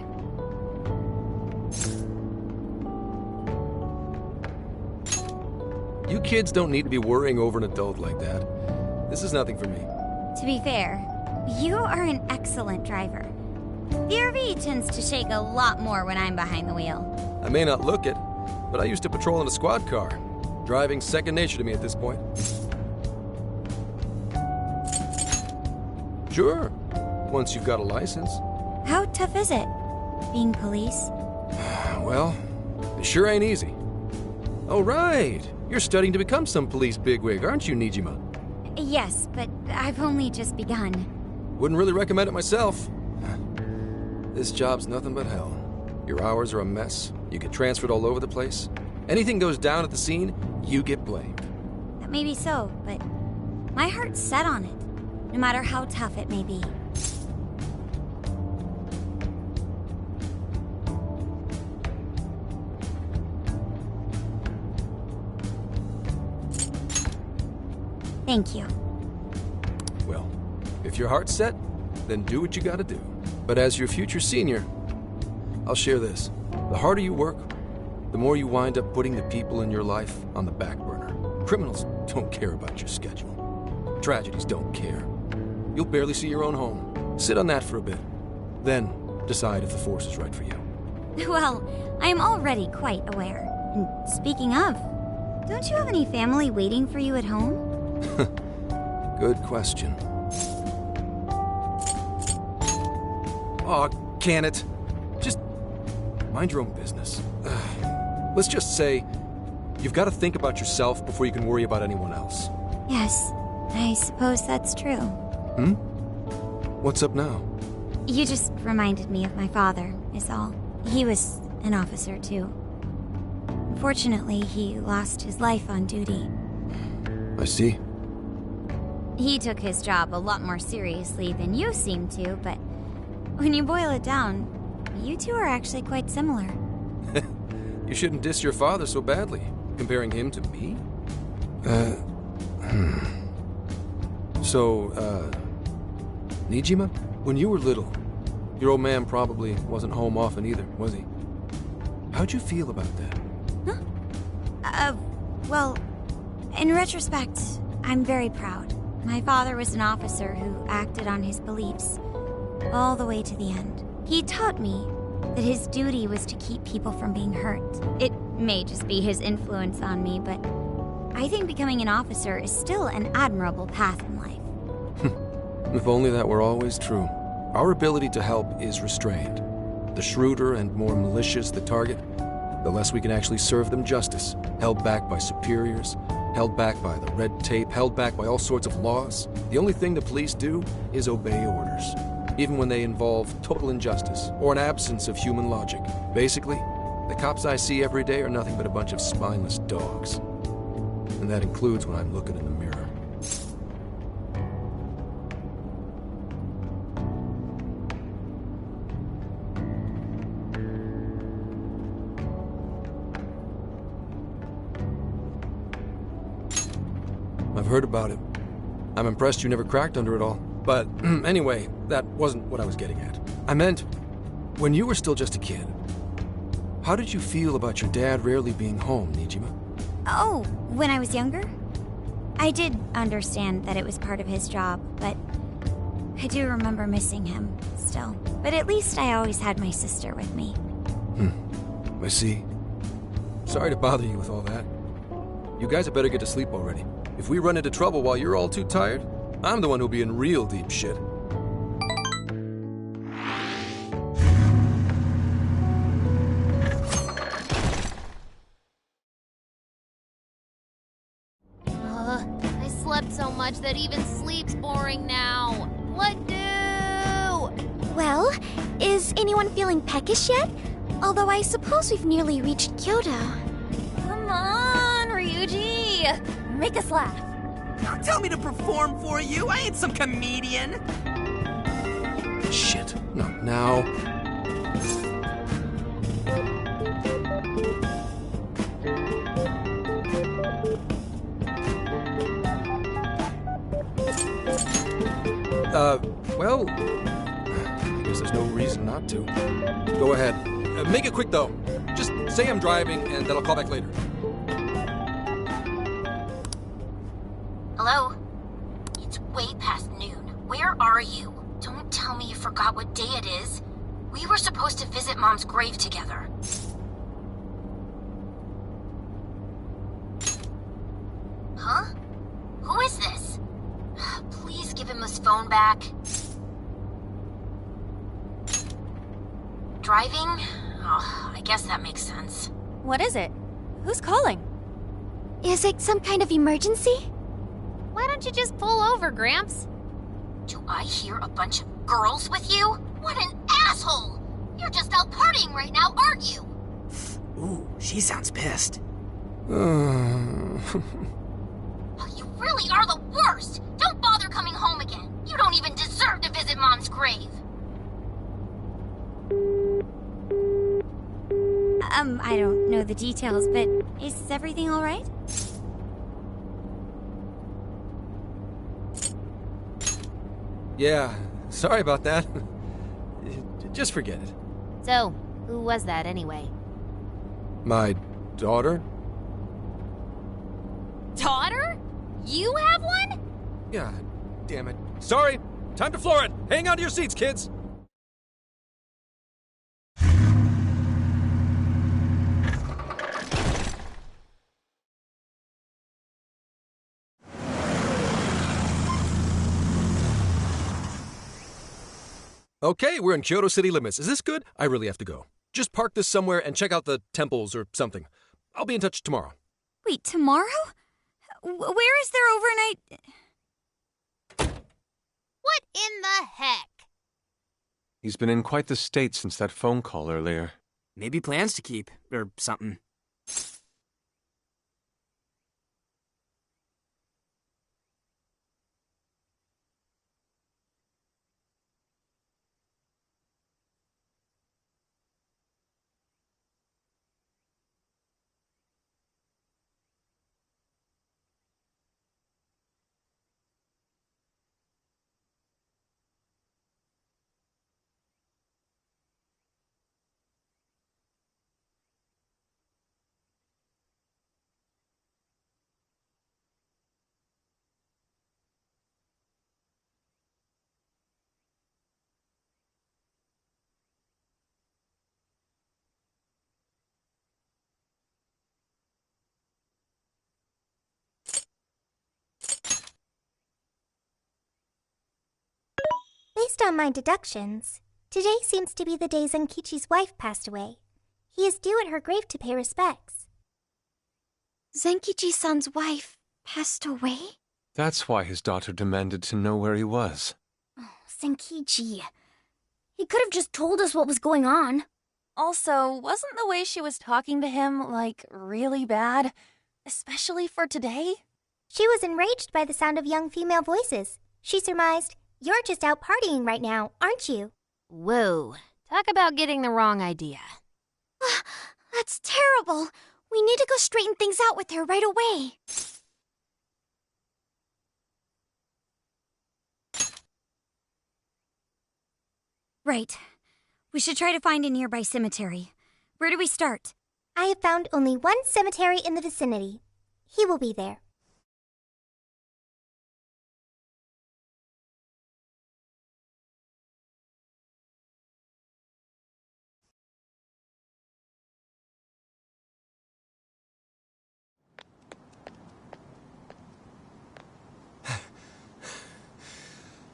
You kids don't need to be worrying over an adult like that. This is nothing for me. To be fair, you are an excellent driver. The RV tends to shake a lot more when I'm behind the wheel. I may not look it, but I used to patrol in a squad car. Driving's second nature to me at this point. Sure, once you've got a license. How tough is it, being police? Well, it sure ain't easy. Oh, right. You're studying to become some police bigwig, aren't you, Nijima? Yes, but I've only just begun. Wouldn't really recommend it myself. This job's nothing but hell. Your hours are a mess. You get transferred all over the place. Anything goes down at the scene, you get blamed. That may be so, but my heart's set on it, no matter how tough it may be. Thank you. Well, if your heart's set, then do what you gotta do. But as your future senior, I'll share this. The harder you work, the more you wind up putting the people in your life on the back burner. Criminals don't care about your schedule. Tragedies don't care. You'll barely see your own home. Sit on that for a bit. Then decide if the force is right for you. Well, I am already quite aware. And speaking of, don't you have any family waiting for you at home? Good question. Aw, can it? Just mind your own business. Let's just say you've got to think about yourself before you can worry about anyone else. Yes, I suppose that's true. What's up now? You just reminded me of my father, is all. He was an officer, too. Unfortunately, he lost his life on duty. I see. He took his job a lot more seriously than you seem to, but when you boil it down, you two are actually quite similar. You shouldn't diss your father so badly, comparing him to me. So, Nijima, when you were little, your old man probably wasn't home often either, was he? How'd you feel about that? Well, in retrospect, I'm very proud. My father was an officer who acted on his beliefs all the way to the end. He taught me that his duty was to keep people from being hurt. It may just be his influence on me, but I think becoming an officer is still an admirable path in life. If only that were always true. Our ability to help is restrained. The shrewder and more malicious the target, the less we can actually serve them justice, held back by superiors, held back by the red tape, held back by all sorts of laws. The only thing the police do is obey orders, even when they involve total injustice or an absence of human logic. Basically, The cops I see every day are nothing but a bunch of spineless dogs. And that includes when I'm looking in the mirror. I've heard about it. I'm impressed you never cracked under it all. But anyway, that wasn't what I was getting at. I meant, when you were still just a kid, how did you feel about your dad rarely being home, Nijima? Oh, when I was younger? I did understand that it was part of his job, but I do remember missing him still. But at least I always had my sister with me. I see. Sorry to bother you with all that. You guys had better get to sleep already. If we run into trouble while you're all too tired, I'm the one who'll be in real deep shit. I slept so much that even sleep's boring now. What do? Well, is anyone feeling peckish yet? Although I suppose we've nearly reached Kyoto. Come on, Ryuji! Make us laugh. Don't tell me to perform for you. I ain't some comedian. Shit, not now. Well, I guess there's no reason not to. Go ahead. Make it quick, though. Just say I'm driving, and then I'll call back later. Hello? It's way past noon. Where are you? Don't tell me you forgot what day it is. We were supposed to visit Mom's grave together. Huh? Who is this? Please give him his phone back. Driving? Oh, I guess that makes sense. What is it? Who's calling? Is it some kind of emergency? Why don't you just pull over, Gramps? Do I hear a bunch of girls with you? What an asshole! You're just out partying right now, aren't you? Ooh, she sounds pissed. You really are the worst! Don't bother coming home again. You don't even deserve to visit Mom's grave. I don't know the details, but is everything all right? Yeah, sorry about that. Just forget it. So, who was that anyway? My daughter? Daughter? You have one? Yeah, damn it. Sorry, time to floor it. Hang on to your seats, kids. Okay, we're in Kyoto city limits. Is this good? I really have to go. Just park this somewhere and check out the temples or something. I'll be in touch tomorrow. Wait, tomorrow? Where is their overnight... What in the heck? He's been in quite the state since that phone call earlier. Maybe plans to keep, or something. Based on my deductions, today seems to be the day Zenkichi's wife passed away. He is due at her grave to pay respects. Zenkichi-san's wife passed away? That's why his daughter demanded to know where he was. Oh, Zenkichi. He could have just told us what was going on. Also, wasn't the way she was talking to him, like, really bad? Especially for today? She was enraged by the sound of young female voices. She surmised, "You're just out partying right now, aren't you?" Whoa. Talk about getting the wrong idea. That's terrible. We need to go straighten things out with her right away. Right. We should try to find a nearby cemetery. Where do we start? I have found only one cemetery in the vicinity. He will be there.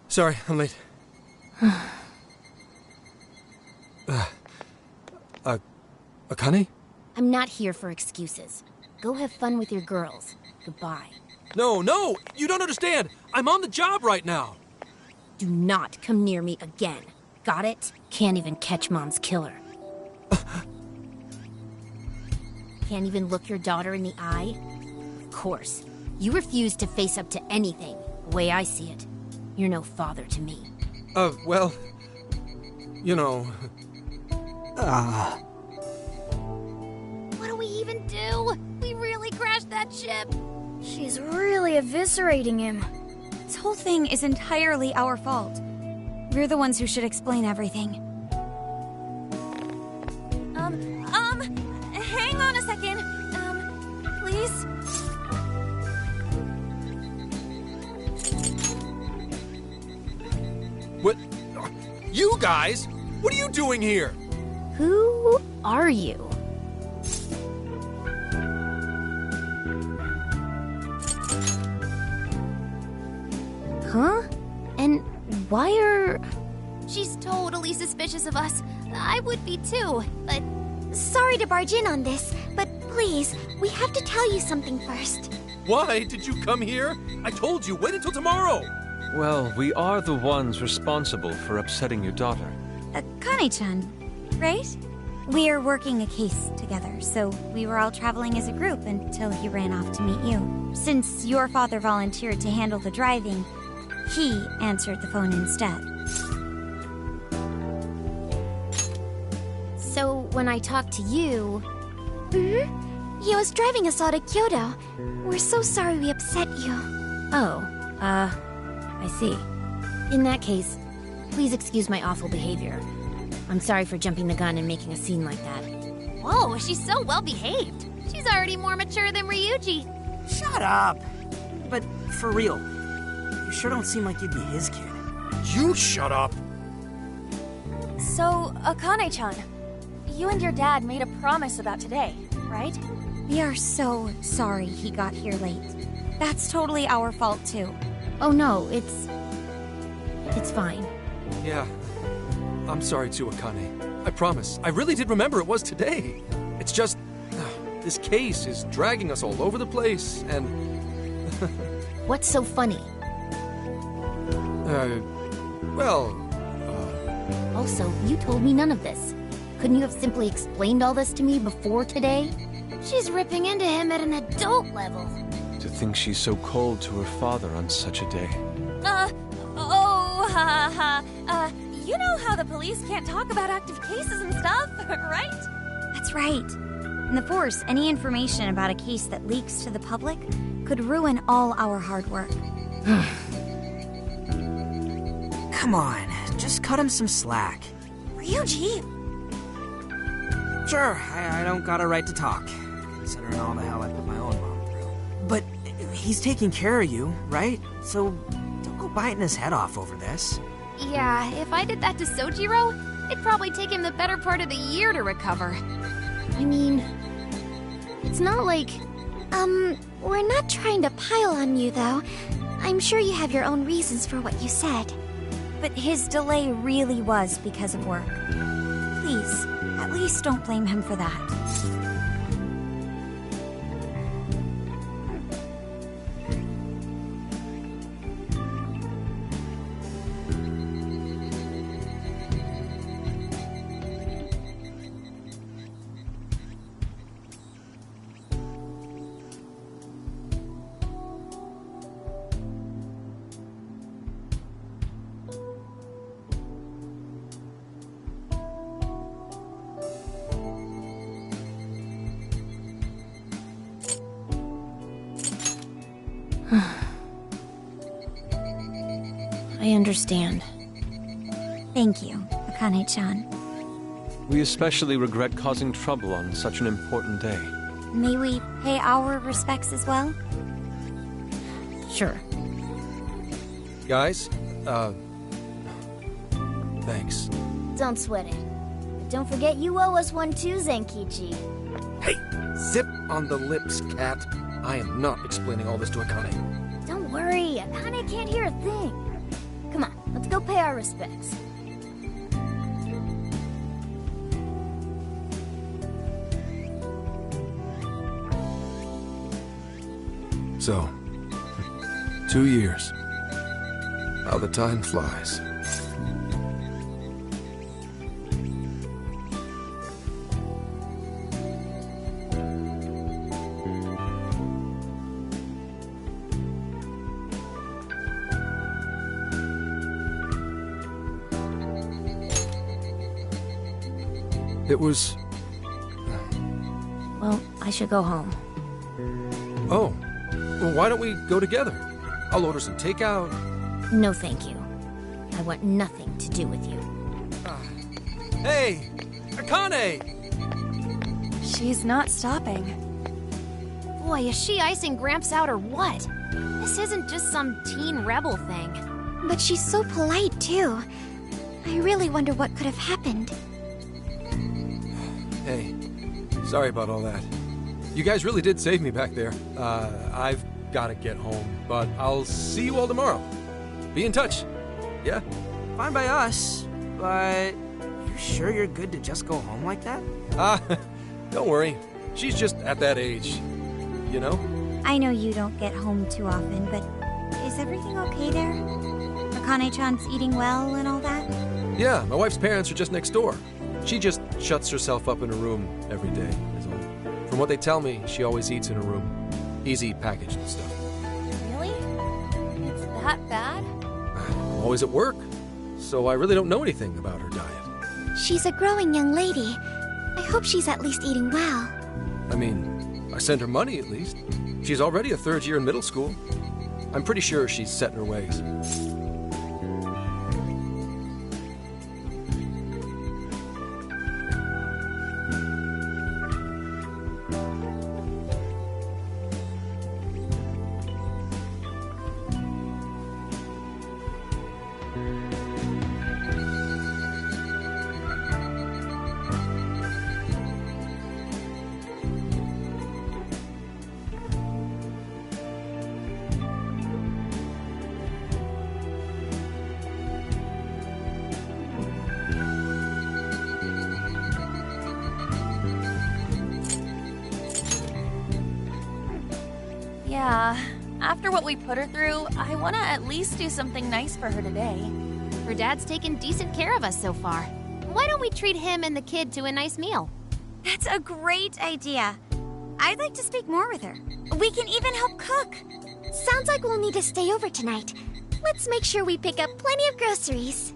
Sorry, I'm late. Akane? I'm not here for excuses. Go have fun with your girls. Goodbye. No, you don't understand. I'm on the job right now. Do not come near me again. Got it? Can't even catch Mom's killer. Can't even look your daughter in the eye? Of course. You refuse to face up to anything, the way I see it. You're no father to me. Well, you know... What do we even do? We really crashed that ship. She's really eviscerating him. This whole thing is entirely our fault. We're the ones who should explain everything. Hang on a second. Please? What? You guys? What are you doing here? Who are you? Huh? And why are... She's totally suspicious of us. I would be too, but... Sorry to barge in on this, but please, we have to tell you something first. Why did you come here? I told you, wait until tomorrow. Well, we are the ones responsible for upsetting your daughter. Akane-chan, right? We are working a case together, so we were all traveling as a group until he ran off to meet you. Since your father volunteered to handle the driving, he answered the phone instead. So, when I talk to you... He was driving us all to Kyoto. We're so sorry we upset you. Oh, I see. In that case, please excuse my awful behavior. I'm sorry for jumping the gun and making a scene like that. Whoa, she's so well behaved. She's already more mature than Ryuji. Shut up! But for real, you sure don't seem like you'd be his kid. You shut up! So, Akane-chan, you and your dad made a promise about today, right? We are so sorry he got here late. That's totally our fault, too. Oh no, it's fine. Yeah, I'm sorry too, Akane. I promise. I really did remember it was today. It's just... this case is dragging us all over the place, and... What's so funny? Also, you told me none of this. Couldn't you have simply explained all this to me before today? She's ripping into him at an adult level. To think she's so cold to her father on such a day. You know how the police can't talk about active cases and stuff, right? That's right. In the Force, any information about a case that leaks to the public could ruin all our hard work. Come on, just cut him some slack. Ryuji! Sure, I don't got a right to talk, considering all the hell I put my own mom through. But he's taking care of you, right? So don't go biting his head off over this. Yeah, if I did that to Sojiro, it'd probably take him the better part of the year to recover. I mean, it's not like... We're not trying to pile on you, though. I'm sure you have your own reasons for what you said. But his delay really was because of work. Please, at least don't blame him for that. I understand. Thank you, Akane-chan. We especially regret causing trouble on such an important day. May we pay our respects as well? Sure. Guys, thanks. Don't sweat it. But don't forget you owe us one too, Zenkichi. Hey, zip on the lips, cat. I am not explaining all this to Akane. Don't worry, Akane can't hear a thing. Come on, let's go pay our respects. So, 2 years. How the time flies. It was... Well, I should go home. Oh. Well, why don't we go together? I'll order some takeout. No, thank you. I want nothing to do with you. Hey! Akane! She's not stopping. Boy, is she icing Gramps out or what? This isn't just some teen rebel thing. But she's so polite, too. I really wonder what could have happened. Hey, sorry about all that. You guys really did save me back there. I've gotta get home, but I'll see you all tomorrow. Be in touch. Yeah? Fine by us, but you sure you're good to just go home like that? Don't worry. She's just at that age, you know? I know you don't get home too often, but is everything okay there? Akane-chan's eating well and all that? Yeah, my wife's parents are just next door. She just shuts herself up in her room every day, is all. From what they tell me, she always eats in her room. Easy packaged and stuff. Really? It's that bad? I'm always at work, so I really don't know anything about her diet. She's a growing young lady. I hope she's at least eating well. I mean, I send her money at least. She's already a third year in middle school. I'm pretty sure she's set in her ways. Yeah, after what we put her through, I want to at least do something nice for her today. Her dad's taken decent care of us so far. Why don't we treat him and the kid to a nice meal? That's a great idea. I'd like to speak more with her. We can even help cook. Sounds like we'll need to stay over tonight. Let's make sure we pick up plenty of groceries.